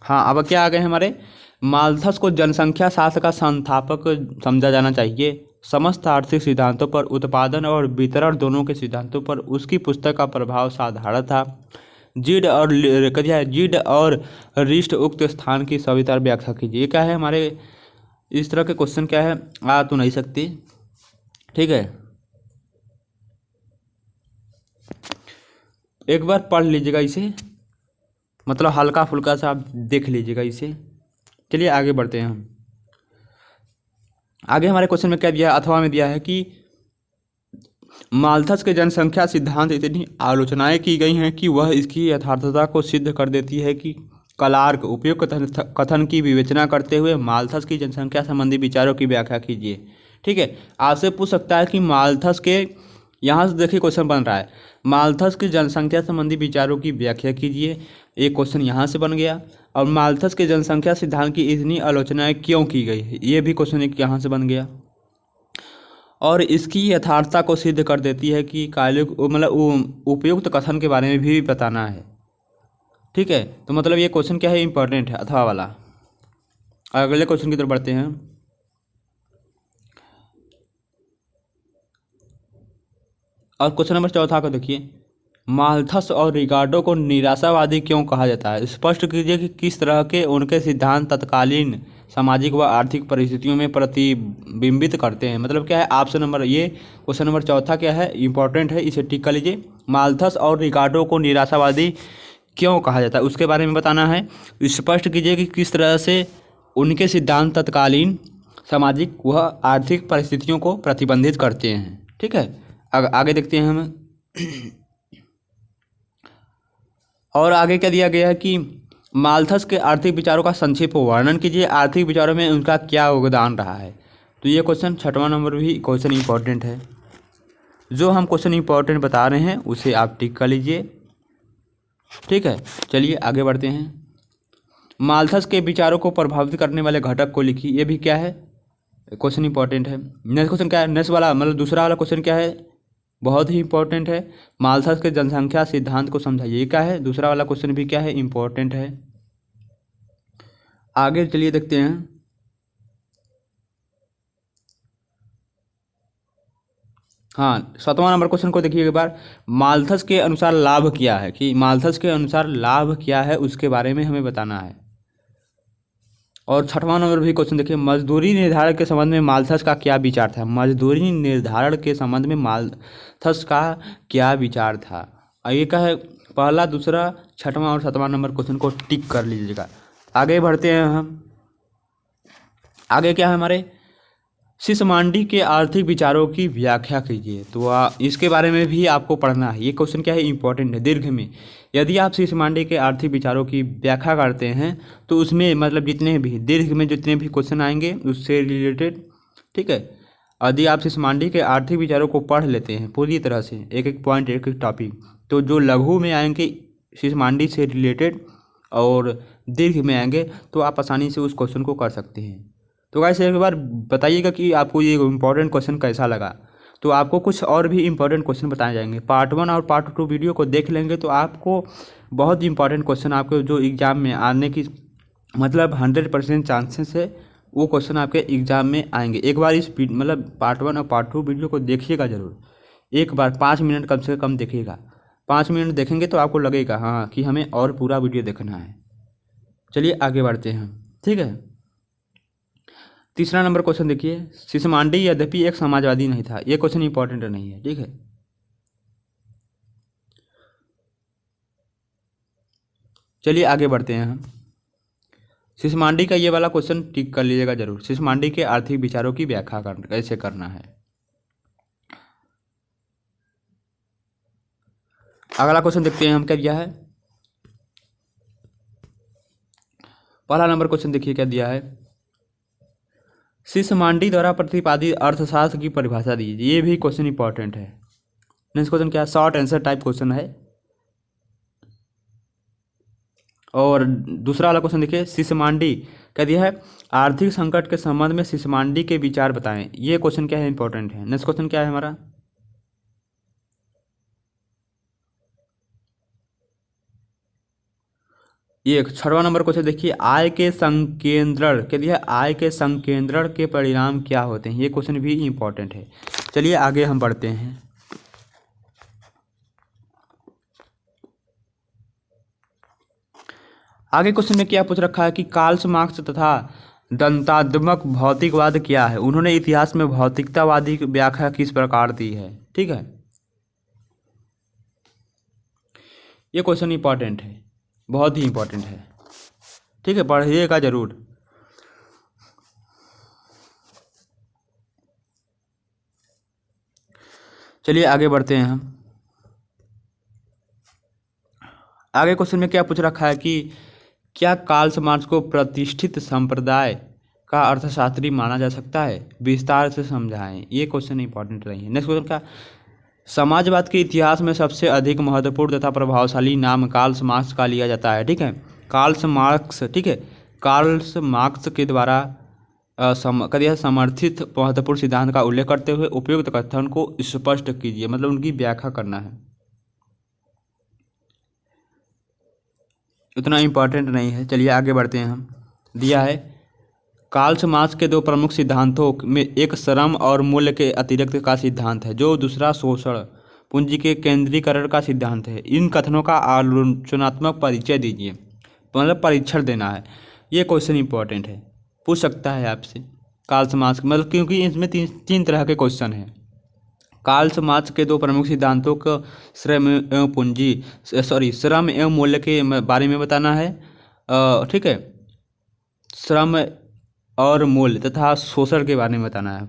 हाँ, अब क्या आ गए हमारे, माल्थस को जनसंख्या शास्त्र का संस्थापक समझा जाना चाहिए। समस्त आर्थिक सिद्धांतों पर, उत्पादन और वितरण दोनों के सिद्धांतों पर उसकी पुस्तक का प्रभाव साधारण था। जीड और रिस्ट उक्त स्थान की सवितर व्याख्या कीजिए। क्या है हमारे, इस तरह के क्वेश्चन क्या है, आ तो नहीं सकती। ठीक है, एक बार पढ़ लीजिएगा इसे, मतलब हल्का फुल्का सा आप देख लीजिएगा इसे। चलिए आगे बढ़ते हैं हम। आगे हमारे क्वेश्चन में क्या दिया है, अथवा में दिया है कि माल्थस के जनसंख्या सिद्धांत इतनी आलोचनाएं की गई हैं कि वह इसकी यथार्थता को सिद्ध कर देती है कि क्लार्क उपयुक्त कथन की विवेचना करते हुए माल्थस की जनसंख्या संबंधी विचारों की व्याख्या कीजिए। ठीक है, आपसे पूछ सकता है कि माल्थस के, यहाँ से देखिए क्वेश्चन बन रहा है, माल्थस की जनसंख्या संबंधी विचारों की व्याख्या कीजिए। एक क्वेश्चन यहाँ से बन गया। और माल्थस के जनसंख्या सिद्धांत की इतनी आलोचनाएं क्यों की गई है, ये भी क्वेश्चन एक यहाँ से बन गया। और इसकी यथार्थता को सिद्ध कर देती है कि मतलब उपयुक्त कथन के बारे में भी बताना है। ठीक है, तो मतलब ये क्वेश्चन क्या है, इंपॉर्टेंट है अथवा वाला। अगले क्वेश्चन की तरफ बढ़ते हैं। और क्वेश्चन नंबर 4 को देखिए, माल्थस और रिगार्डो को निराशावादी क्यों कहा जाता है, स्पष्ट कीजिए कि किस तरह के उनके सिद्धांत तत्कालीन सामाजिक व आर्थिक परिस्थितियों में प्रतिबिंबित करते हैं। मतलब क्या है, ऑप्शन नंबर, ये क्वेश्चन नंबर 4 क्या है, इंपॉर्टेंट है, इसे टिक कर लीजिए। माल्थस और रिगार्डो को निराशावादी क्यों कहा जाता है उसके बारे में बताना है। स्पष्ट कीजिए कि किस तरह से उनके सिद्धांत तत्कालीन सामाजिक व आर्थिक परिस्थितियों को प्रतिबंधित करते हैं। ठीक है, आगे देखते हैं हम। और आगे क्या दिया गया है कि माल्थस के आर्थिक विचारों का संक्षिप्त वर्णन कीजिए, आर्थिक विचारों में उनका क्या योगदान रहा है। तो ये क्वेश्चन 6वां नंबर भी क्वेश्चन इंपॉर्टेंट है। जो हम क्वेश्चन इंपॉर्टेंट बता रहे हैं उसे आप टिक कर लीजिए। ठीक है, चलिए आगे बढ़ते हैं। माल्थस के विचारों को प्रभावित करने वाले घटक को लिखिए, ये भी क्या है, क्वेश्चन इंपॉर्टेंट है। नेक्स्ट क्वेश्चन क्या है, नेक्स्ट वाला मतलब दूसरा वाला क्वेश्चन क्या है, बहुत ही इंपॉर्टेंट है। माल्थस के जनसंख्या सिद्धांत को समझाइए, ये क्या है, दूसरा वाला क्वेश्चन भी क्या है, इंपॉर्टेंट है। आगे चलिए देखते हैं। हाँ, 7वां नंबर क्वेश्चन को देखिए एक बार। माल्थस के अनुसार लाभ क्या है, कि माल्थस के अनुसार लाभ क्या है उसके बारे में हमें बताना है। और 6वां नंबर भी क्वेश्चन देखिए, मजदूरी निर्धारण के संबंध में माल्थस का क्या विचार था। मजदूरी निर्धारण के संबंध में माल्थस का क्या विचार था। ये क्या है, पहला, दूसरा, 6वां और 7वां नंबर क्वेश्चन को टिक कर लीजिएगा। आगे बढ़ते हैं हम। आगे क्या है हमारे, सिसमांडी के आर्थिक विचारों की व्याख्या कीजिए। तो इसके बारे में भी आपको पढ़ना है। ये क्वेश्चन क्या है, इंपॉर्टेंट है दीर्घ में। यदि आप सिसमांडी के आर्थिक विचारों की व्याख्या करते हैं तो उसमें मतलब जितने भी दीर्घ में जितने भी क्वेश्चन आएंगे उससे रिलेटेड। ठीक है, यदि आप सिसमांडी के आर्थिक विचारों को पढ़ लेते हैं पूरी तरह से, एक एक पॉइंट, एक एक टॉपिक, तो जो लघु में आएंगे सिसमांडी से रिलेटेड और दीर्घ में आएंगे तो आप आसानी से उस क्वेश्चन को कर सकते हैं। तो गाइस एक बार बताइएगा कि आपको ये इम्पोर्टेंट क्वेश्चन कैसा लगा। तो आपको कुछ और भी इम्पोर्टेंट क्वेश्चन बताए जाएंगे। पार्ट 1 और पार्ट 2 वीडियो को देख लेंगे तो आपको बहुत इंपॉर्टेंट क्वेश्चन आपको जो एग्ज़ाम में आने की मतलब 100% चांसेस है वो क्वेश्चन आपके एग्ज़ाम में आएंगे। एक बार इस मतलब पार्ट 1 और पार्ट 2 वीडियो को देखिएगा ज़रूर, एक बार 5 मिनट कम से कम देखिएगा। 5 मिनट देखेंगे तो आपको लगेगा हाँ कि हमें और पूरा वीडियो देखना है। चलिए आगे बढ़ते हैं। ठीक है, तीसरा नंबर क्वेश्चन देखिए, सिसमांडी यद्यपि एक समाजवादी नहीं था। ये क्वेश्चन इंपॉर्टेंट नहीं है। ठीक है, चलिए आगे बढ़ते हैं हम। सिसमांडी का ये वाला क्वेश्चन टिक कर लीजिएगा जरूर, सिसमांडी के आर्थिक विचारों की व्याख्या कैसे करना है। अगला क्वेश्चन देखते हैं हम क्या दिया है। पहला नंबर क्वेश्चन देखिए क्या दिया है, सिसमांडी द्वारा प्रतिपादित अर्थशास्त्र की परिभाषा दीजिए। ये भी क्वेश्चन इंपॉर्टेंट है। नेक्स्ट क्वेश्चन क्या है, शॉर्ट आंसर टाइप क्वेश्चन है। और दूसरा वाला क्वेश्चन देखिए, सिसमांडी क्या दिया है, आर्थिक संकट के संबंध में सिसमांडी के विचार बताएं। ये क्वेश्चन क्या है, इंपॉर्टेंट है। नेक्स्ट क्वेश्चन क्या है हमारा, ये 6वां नंबर क्वेश्चन देखिए, आय के संकेंद्रण क्या दिया है, आय के संकेंद्रण के परिणाम क्या होते हैं। ये क्वेश्चन भी इंपॉर्टेंट है। चलिए आगे हम बढ़ते हैं। आगे क्वेश्चन में क्या पूछ रखा है कि कार्ल मार्क्स तथा दंतात्मक भौतिकवाद क्या है, उन्होंने इतिहास में भौतिकतावादी व्याख्या किस प्रकार दी है। ठीक है, ये क्वेश्चन इंपॉर्टेंट है, बहुत ही इंपॉर्टेंट है, ठीक है, पढ़िएगा जरूर। चलिए आगे बढ़ते हैं हम। आगे क्वेश्चन में क्या पूछ रखा है कि क्या कार्ल मार्क्स को प्रतिष्ठित संप्रदाय का अर्थशास्त्री माना जा सकता है, विस्तार से समझाएं। ये क्वेश्चन इंपॉर्टेंट रही है। नेक्स्ट क्वेश्चन का, समाजवाद के इतिहास में सबसे अधिक महत्वपूर्ण तथा प्रभावशाली नाम कार्ल मार्क्स का लिया जाता है, ठीक है, कार्ल मार्क्स, ठीक है, कार्ल मार्क्स के द्वारा समर्थित महत्वपूर्ण सिद्धांत का उल्लेख करते हुए उपयुक्त कथन को स्पष्ट कीजिए, मतलब उनकी व्याख्या करना है। उतना इम्पोर्टेंट नहीं है, चलिए आगे बढ़ते हैं हम। दिया है, कार्ल मार्क्स के दो प्रमुख सिद्धांतों में एक श्रम और मूल्य के अतिरिक्त का सिद्धांत है, जो दूसरा शोषण पूंजी के केंद्रीकरण का सिद्धांत है। इन कथनों का आलोचनात्मक परिचय दीजिए, मतलब परीक्षण देना है। ये क्वेश्चन इंपॉर्टेंट है, पूछ सकता है आपसे कार्ल मार्क्स, मतलब क्योंकि इसमें तीन तरह के क्वेश्चन हैं। कार्ल मार्क्स के दो प्रमुख सिद्धांतों को श्रम एवं श्रम एवं मूल्य के बारे में बताना है, ठीक है, श्रम और मूल्य तथा शोषण के बारे में बताना है,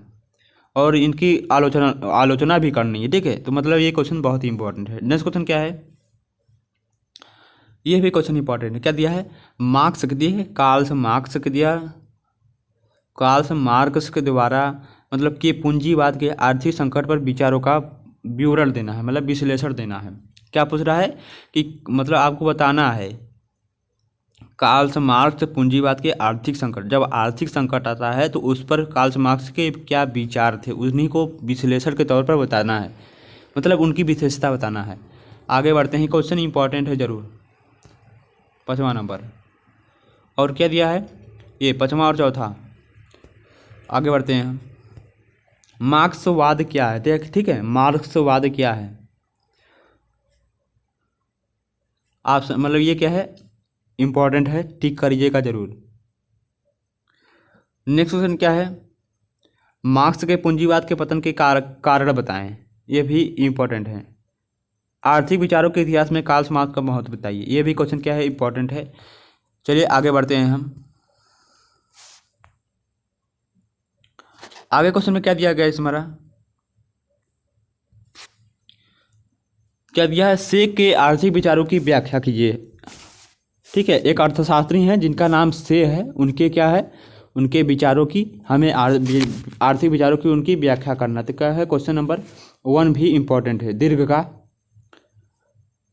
और इनकी आलोचना भी करनी है, ठीक है। तो मतलब ये क्वेश्चन बहुत ही इंपॉर्टेंट है। नेक्स्ट क्वेश्चन क्या है, ये भी क्वेश्चन इंपॉर्टेंट है। क्या दिया है, मार्क्स के दिए, कार्ल मार्क्स के दिया, कार्ल मार्क्स के द्वारा मतलब कि पूंजीवाद के आर्थिक संकट पर विचारों का विवरण देना है, मतलब विश्लेषण देना है। क्या पूछ रहा है कि मतलब आपको बताना है कार्ल मार्क्स पूंजीवाद के आर्थिक संकट, जब आर्थिक संकट आता है तो उस पर कार्ल मार्क्स के क्या विचार थे, उन्हीं को विश्लेषण के तौर पर बताना है, मतलब उनकी विशेषता बताना है। आगे बढ़ते हैं, क्वेश्चन इंपॉर्टेंट है जरूर। 5वां नंबर, और क्या दिया है, ये 5वां और चौथा। आगे बढ़ते हैं हम। मार्क्सवाद क्या है, देख, ठीक है, मार्क्सवाद क्या है, आप मतलब ये क्या है, इंपॉर्टेंट है, टिक करिएगा जरूर। नेक्स्ट क्वेश्चन क्या है, मार्क्स के पूंजीवाद के पतन के कारण बताएं, ये भी इंपॉर्टेंट है। आर्थिक विचारों के इतिहास में कार्ल मार्क्स का महत्व बताइए, ये भी क्वेश्चन क्या है, इंपॉर्टेंट है। चलिए आगे बढ़ते हैं हम। आगे क्वेश्चन में क्या दिया गया है हमारा, क्या दिया है, से के आर्थिक विचारों की व्याख्या कीजिए, ठीक है। एक अर्थशास्त्री हैं जिनका नाम से है, उनके क्या है, उनके विचारों की हमें आर्थिक विचारों की उनकी व्याख्या करना। तो क्या है, क्वेश्चन नंबर 1 भी इंपॉर्टेंट है, दीर्घ का।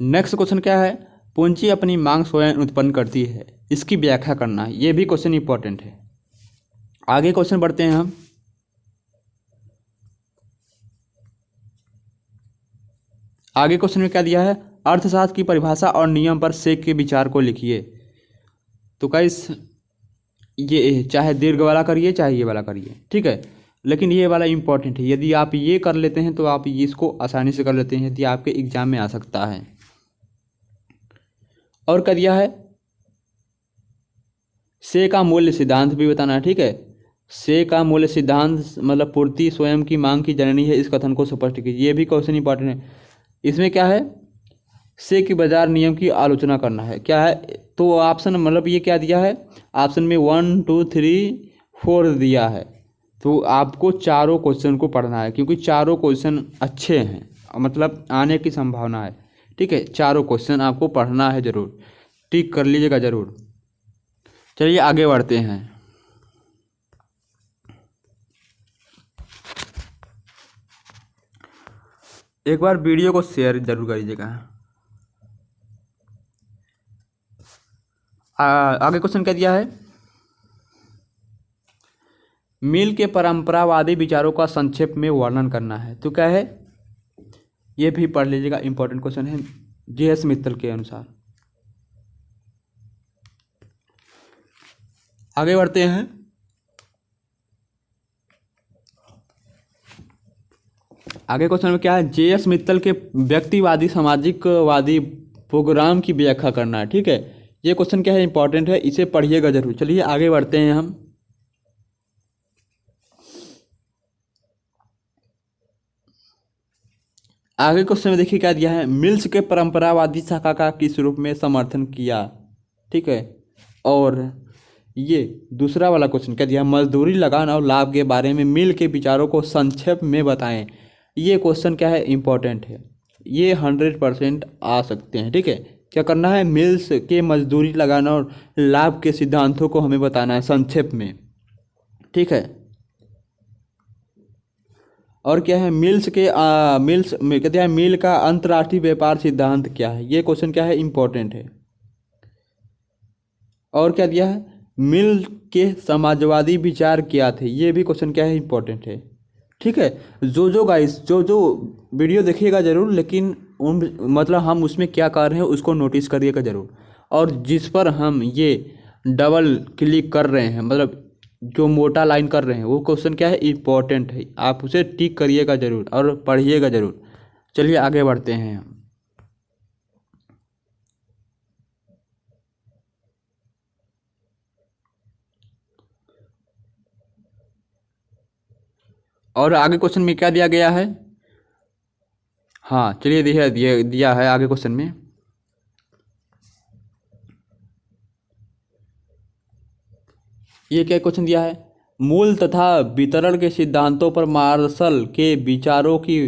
नेक्स्ट क्वेश्चन क्या है, पूंजी अपनी मांग स्वयं उत्पन्न करती है, इसकी व्याख्या करना है, ये भी क्वेश्चन इंपॉर्टेंट है। आगे क्वेश्चन बढ़ते हैं हम। आगे क्वेश्चन में क्या दिया है, अर्थशास्त्र की परिभाषा और नियम पर से के विचार को लिखिए। तो गाइस ये चाहे दीर्घ वाला करिए चाहे ये वाला करिए, ठीक है, लेकिन ये वाला इंपॉर्टेंट है। यदि आप ये कर लेते हैं तो आप इसको आसानी से कर लेते हैं, यदि आपके एग्जाम में आ सकता है। और क्या दिया है, से का मूल्य सिद्धांत भी बताना है, ठीक है। से का मूल्य सिद्धांत मतलब पूर्ति स्वयं की मांग की जननी है, इस कथन को स्पष्ट कीजिए, ये भी क्वेश्चन इंपॉर्टेंट है। इसमें क्या है, से की बाजार नियम की आलोचना करना है, क्या है, तो ऑप्शन मतलब ये क्या दिया है, ऑप्शन में 1 2 3 4 दिया है। तो आपको चारों क्वेश्चन को पढ़ना है, क्योंकि चारों क्वेश्चन अच्छे हैं, मतलब आने की संभावना है, ठीक है। चारों क्वेश्चन आपको पढ़ना है जरूर, टिक कर लीजिएगा जरूर। चलिए आगे बढ़ते हैं। एक बार वीडियो को शेयर जरूर करिएगा। आगे क्वेश्चन क्या दिया है, मिल के परंपरावादी विचारों का संक्षेप में वर्णन करना है। तो क्या है, ये भी पढ़ लीजिएगा, इंपॉर्टेंट क्वेश्चन है J.S. मित्तल के अनुसार। आगे बढ़ते हैं। आगे क्वेश्चन में क्या है, J.S. मित्तल के व्यक्तिवादी सामाजिकवादी प्रोग्राम की व्याख्या करना है, ठीक है। ये क्वेश्चन क्या है, इंपॉर्टेंट है, इसे पढ़िएगा जरूर। चलिए आगे बढ़ते हैं हम। आगे क्वेश्चन में देखिए क्या दिया है, मिल्स के परंपरावादी शाखा का किस रूप में समर्थन किया। ठीक है, और ये दूसरा वाला क्वेश्चन क्या दिया, मजदूरी लगान और लाभ के बारे में मिल के विचारों को संक्षेप में बताएं। ये क्वेश्चन क्या है, इंपॉर्टेंट है, ये 100% आ सकते हैं। ठीक है, क्या करना है, मिल्स के मजदूरी लगाना और लाभ के सिद्धांतों को हमें बताना है संक्षेप में। ठीक है, और क्या है, मिल्स में कहते हैं मिल का अंतर्राष्ट्रीय व्यापार सिद्धांत क्या है। ये क्वेश्चन क्या है, इंपॉर्टेंट है। और क्या दिया है, मिल के समाजवादी विचार क्या थे। ये भी क्वेश्चन क्या है, इंपॉर्टेंट है। ठीक है, जो गाइस जो वीडियो देखिएगा ज़रूर, लेकिन उन मतलब हम उसमें क्या कर रहे हैं उसको नोटिस करिएगा ज़रूर। और जिस पर हम ये डबल क्लिक कर रहे हैं, मतलब जो मोटा लाइन कर रहे हैं, वो क्वेश्चन क्या है, इम्पोर्टेंट है। आप उसे टिक करिएगा ज़रूर और पढ़िएगा ज़रूर। चलिए आगे बढ़ते हैं हम। और आगे क्वेश्चन में क्या दिया गया है, हाँ चलिए दिया है आगे क्वेश्चन में। ये क्या क्वेश्चन दिया है, मूल तथा वितरण के सिद्धांतों पर मार्शल के विचारों की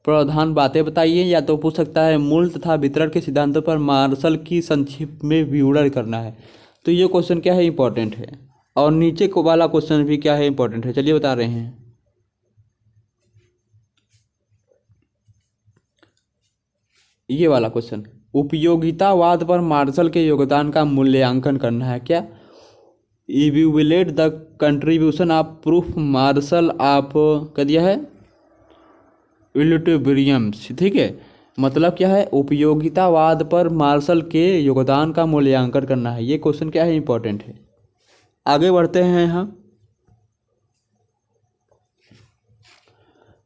प्रधान बातें बताइए। या तो पूछ सकता है मूल तथा वितरण के सिद्धांतों पर मार्शल की संक्षिप्त में विवरण करना है। तो ये क्वेश्चन क्या है, इंपॉर्टेंट है। और नीचे को वाला क्वेश्चन भी क्या है, इंपॉर्टेंट है। चलिए बता रहे हैं। ये वाला क्वेश्चन, उपयोगितावाद पर मार्शल के योगदान का मूल्यांकन करना है। क्या, evaluate the contribution of proof marshal of क्या दिया है, विलियम्स। ठीक है, मतलब क्या है, उपयोगितावाद पर मार्शल के योगदान का मूल्यांकन करना है। ये क्वेश्चन क्या है, इंपॉर्टेंट है। आगे बढ़ते हैं हम।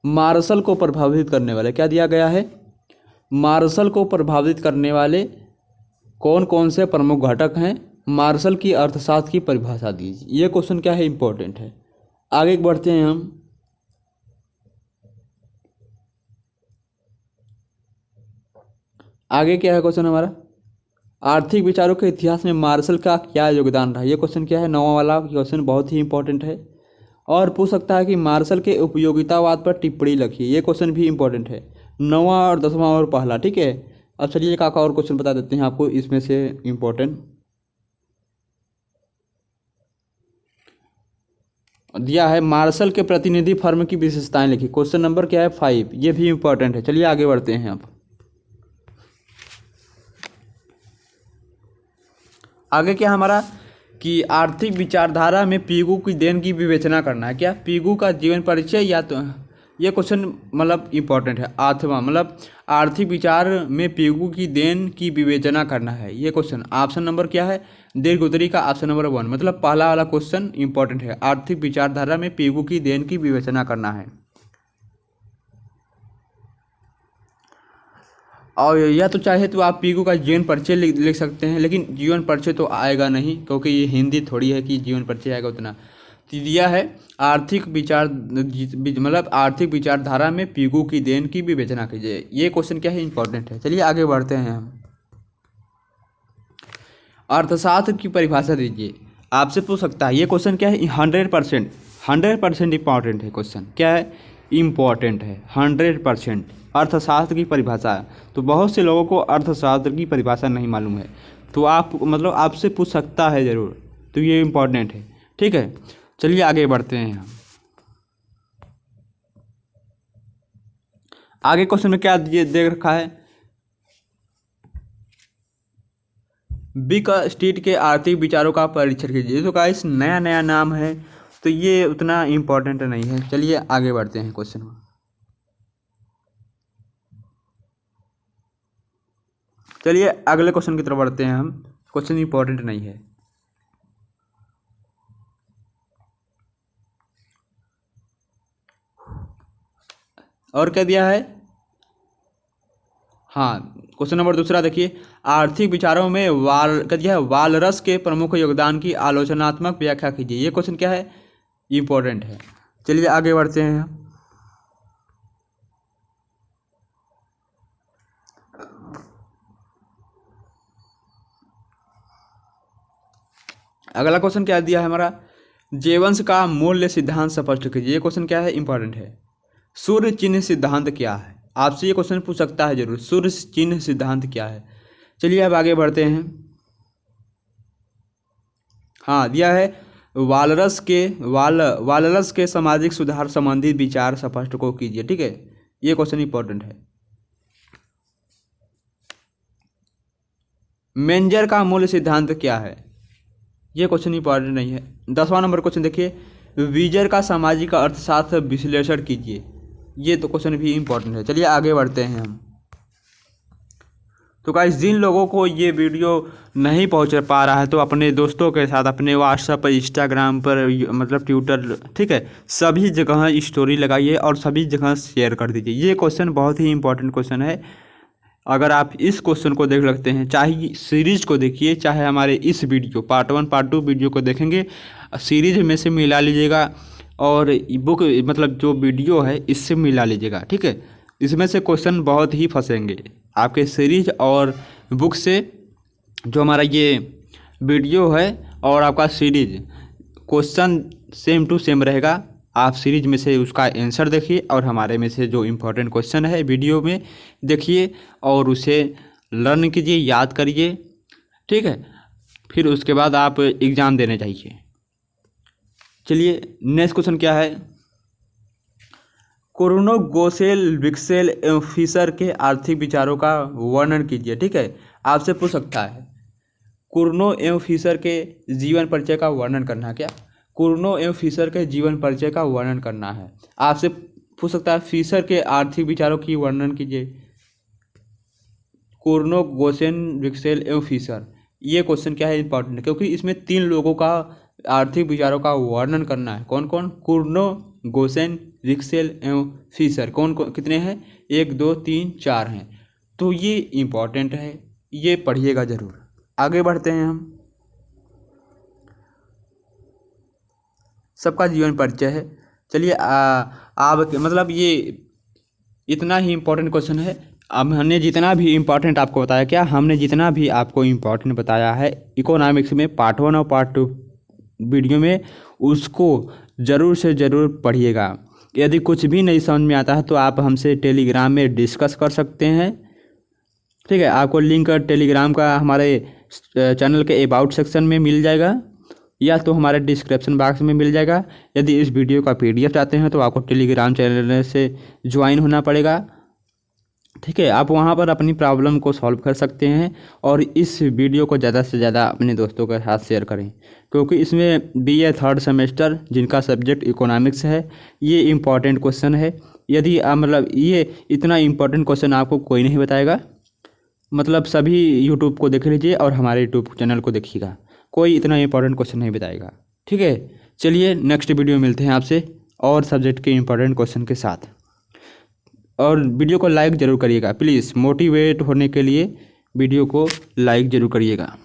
मार्शल को प्रभावित करने वाले क्या दिया गया है, मार्शल को प्रभावित करने वाले कौन कौन से प्रमुख घटक हैं, मार्शल की अर्थशास्त्र की परिभाषा दीजिए। ये क्वेश्चन क्या है, इंपॉर्टेंट है। आगे बढ़ते हैं हम। आगे क्या है क्वेश्चन हमारा, आर्थिक विचारों के इतिहास में मार्शल का क्या योगदान रहा। ये क्वेश्चन क्या है, 9वां वाला क्वेश्चन बहुत ही इंपॉर्टेंट है। और पूछ सकता है कि मार्शल के उपयोगितावाद पर टिप्पणी लिखिए। ये क्वेश्चन भी इंपॉर्टेंट है, 9वां और 10वां और पहला। ठीक है, अब चलिए एक और क्वेश्चन बता देते हैं आपको इसमें से इंपॉर्टेंट दिया है, मार्शल के प्रतिनिधि फर्म की विशेषताएं लिखिए। क्वेश्चन नंबर क्या है, 5। ये भी इंपॉर्टेंट है। चलिए आगे बढ़ते हैं अब। आगे क्या हमारा कि आर्थिक विचारधारा में पीगू की देन की विवेचना करना है। क्या, पीगू का जीवन परिचय, या तो ये क्वेश्चन मतलब इंपॉर्टेंट है। 8वां मतलब आर्थिक विचार में पीगू की देन की विवेचना करना है। ये क्वेश्चन ऑप्शन नंबर क्या है, दीर्घ उत्तरी का ऑप्शन नंबर 1, मतलब पहला वाला क्वेश्चन इंपॉर्टेंट है। आर्थिक विचारधारा में पीगू की देन की विवेचना करना है। और या तो चाहे तो आप पीगू का जीवन परिचय लिख सकते हैं, लेकिन जीवन परिचय तो आएगा नहीं, क्योंकि ये हिंदी थोड़ी है कि जीवन परिचय आएगा उतना। तो दिया है आर्थिक विचार मतलब आर्थिक विचारधारा में पीगू की देन की विवेचना कीजिए। ये क्वेश्चन क्या है, इंपॉर्टेंट है। चलिए आगे बढ़ते हैं हम। अर्थशास्त्र की परिभाषा दीजिए, आपसे पूछ सकता है। ये क्वेश्चन क्या है, 100% इंपॉर्टेंट है। क्वेश्चन क्या है, इम्पॉर्टेंट है 100%। अर्थशास्त्र की परिभाषा, तो बहुत से लोगों को अर्थशास्त्र की परिभाषा नहीं मालूम है, तो आप मतलब आपसे पूछ सकता है ज़रूर, तो ये इम्पॉर्टेंट है। ठीक है, चलिए आगे बढ़ते हैं हम। आगे क्वेश्चन में क्या दे रखा है, बिग स्ट्रीट के आर्थिक विचारों का परीक्षण कीजिए। तो गाइस नया नया नाम है, तो ये उतना इम्पोर्टेंट नहीं है। चलिए आगे बढ़ते हैं क्वेश्चन में। चलिए अगले क्वेश्चन की तरफ बढ़ते हैं हम। क्वेश्चन इंपॉर्टेंट नहीं है। और क्या दिया है, हाँ क्वेश्चन नंबर 2 देखिए, आर्थिक विचारों में क्या दिया है, वालरस के प्रमुख योगदान की आलोचनात्मक व्याख्या कीजिए। ये क्वेश्चन क्या है, इंपॉर्टेंट है। चलिए आगे बढ़ते हैं। अगला क्वेश्चन क्या दिया है हमारा, जेवंश का मूल्य सिद्धांत स्पष्ट कीजिए। ये क्वेश्चन क्या है, इंपॉर्टेंट है। सूर्य चिन्ह सिद्धांत क्या है, आपसे ये क्वेश्चन पूछ सकता है जरूर, सूर्य चिन्ह सिद्धांत क्या है। चलिए अब आगे बढ़ते हैं। हाँ, दिया है वालरस के सामाजिक सुधार संबंधी विचार स्पष्ट को कीजिए। ठीक है, ये क्वेश्चन इंपॉर्टेंट है। मेंजर का मूल सिद्धांत क्या है, ये क्वेश्चन इंपॉर्टेंट नहीं है। 10वां नंबर क्वेश्चन देखिए, वीजर का सामाजिक अर्थशास्त्र विश्लेषण कीजिए। ये तो क्वेश्चन भी इंपॉर्टेंट है। चलिए आगे बढ़ते हैं हम। तो गाइस, जिन लोगों को ये वीडियो नहीं पहुंच पा रहा है तो अपने दोस्तों के साथ अपने व्हाट्सएप पर, इंस्टाग्राम पर, मतलब ट्विटर, ठीक है, सभी जगह स्टोरी लगाइए और सभी जगह शेयर कर दीजिए। ये क्वेश्चन बहुत ही इंपॉर्टेंट क्वेश्चन है। अगर आप इस क्वेश्चन को देख लगते हैं, चाहे सीरीज को देखिए चाहे हमारे इस वीडियो पार्ट 1 पार्ट 2 वीडियो को देखेंगे, सीरीज में से मिला लीजिएगा और बुक मतलब जो वीडियो है इससे मिला लीजिएगा। ठीक है, इसमें से क्वेश्चन बहुत ही फंसेंगे आपके सीरीज और बुक से। जो हमारा ये वीडियो है और आपका series, question same to same रहेगा। आप सीरीज में से उसका आंसर देखिए और हमारे में से जो इम्पोर्टेंट क्वेश्चन है वीडियो में देखिए और उसे लर्न कीजिए, याद करिए। ठीक है, फिर उसके बाद आप एग्ज़ाम देने जाइए। चलिए नेक्स्ट क्वेश्चन क्या है, कुर्नो गोसेल विक्सेल एवं फिशर के आर्थिक विचारों का वर्णन कीजिए। ठीक है, आपसे पूछ सकता है कुर्नो एवं फिशर के जीवन परिचय का वर्णन करना। क्या कुर्नो एवं फिशर के जीवन परिचय का वर्णन करना है। आपसे पूछ सकता है फिशर के आर्थिक विचारों की वर्णन कीजिए। कुर्नो गोसेन विक्सेल एवं फिशर, ये क्वेश्चन क्या है, इंपॉर्टेंट है क्योंकि इसमें 3 लोगों का आर्थिक विचारों का वर्णन करना है। कौन कौन, कुर्नो, गोसेन, विक्सेल एवं फिशर। कौन कौन कितने हैं, 1 2 3 4 हैं। तो ये इम्पॉर्टेंट है, ये पढ़िएगा जरूर। आगे बढ़ते हैं हम। सबका जीवन परिचय है। चलिए आप मतलब ये इतना ही इम्पोर्टेंट क्वेश्चन है। अब हमने जितना भी इम्पोर्टेंट आपको बताया, क्या हमने जितना भी आपको इम्पोर्टेंट बताया है इकोनॉमिक्स में पार्ट 1 और पार्ट 2 वीडियो में, उसको ज़रूर से ज़रूर पढ़िएगा। यदि कुछ भी नहीं समझ में आता है तो आप हमसे टेलीग्राम में डिस्कस कर सकते हैं। ठीक है, आपको लिंक टेलीग्राम का हमारे चैनल के अबाउट सेक्शन में मिल जाएगा या तो हमारे डिस्क्रिप्शन बॉक्स में मिल जाएगा। यदि इस वीडियो का PDF चाहते हैं तो आपको टेलीग्राम चैनल से ज्वाइन होना पड़ेगा। ठीक है, आप वहां पर अपनी प्रॉब्लम को सॉल्व कर सकते हैं और इस वीडियो को ज़्यादा से ज़्यादा अपने दोस्तों के साथ शेयर करें क्योंकि इसमें BA 3rd सेमेस्टर जिनका सब्जेक्ट इकोनॉमिक्स है, ये इम्पॉर्टेंट क्वेश्चन है। यदि मतलब ये इतना इम्पॉर्टेंट क्वेश्चन आपको कोई नहीं बताएगा। मतलब सभी यूट्यूब को देख लीजिए और हमारे यूट्यूब चैनल को देखिएगा, कोई इतना इंपॉर्टेंट क्वेश्चन नहीं बताएगा। ठीक है, चलिए नेक्स्ट वीडियो मिलते हैं आपसे और सब्जेक्ट के इंपॉर्टेंट क्वेश्चन के साथ। और वीडियो को लाइक ज़रूर करिएगा प्लीज़, मोटिवेट होने के लिए वीडियो को लाइक ज़रूर करिएगा।